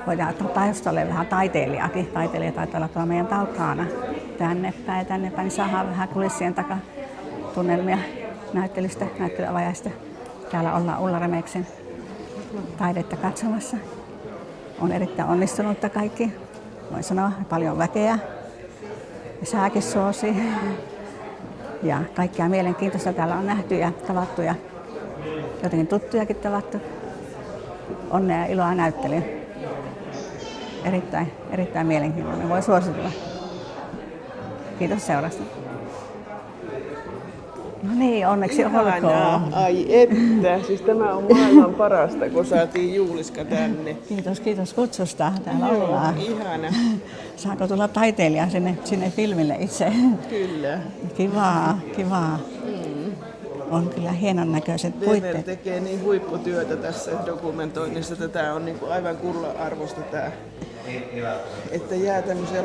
voidaan taustalle vähän taiteilijakin. Taiteilija taitaa olla tuolla meidän takana. Tänne päin, niin saadaan vähän kulissien takaa tunnelmia näyttelystä, näyttelyavajaista. Täällä ollaan Ulla Remeksen taidetta katsomassa. On erittäin onnistunutta kaikki. Voin sanoa, paljon väkeä. Sääkin suosi. Ja kaikkea mielenkiintoista täällä on nähty ja tavattu ja jotenkin tuttujakin tavattu. Onnea ja iloa näyttelyyn. Erittäin mielenkiintoinen. Voi suositella. Kiitos seurasta. No niin, onneksi olkoon. Ai että, siis tämä on maailman parasta, kun saatiin Juuliska tänne. Kiitos kutsusta. Täällä ollaan. Ihana. Saako tulla taiteilija sinne filmille itse? Kyllä. Kivaa. On kyllä hienon näköiset puitteet. Tekee niin huipputyötä tässä dokumentoinnissa. Tämä on niin kuin aivan kullan-arvosta tämä, että jää tämmöisiä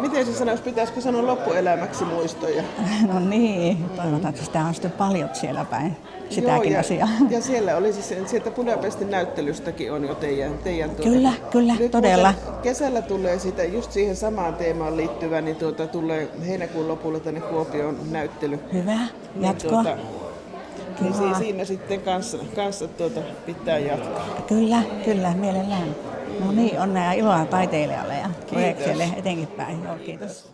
Miten se sanoisi, pitäisikö sanoa loppuelämäksi muistoja? No niin, toivotaan, että sitä on sitten paljon siellä päin, sitäkin asiaa. Ja siellä oli siis, sieltä Budapestin näyttelystäkin on jo teidän Kyllä, nyt todella. Kesällä tulee sitä, just siihen samaan teemaan liittyvä, niin tulee heinäkuun lopulla tänne Kuopioon näyttely. Hyvä, jatkoa. Niin siinä sitten kanssa pitää jatkaa. Kyllä, mielellään. No niin, onnea ja iloa taiteilijalle ja projektille etenkin päin. Joo, kiitos.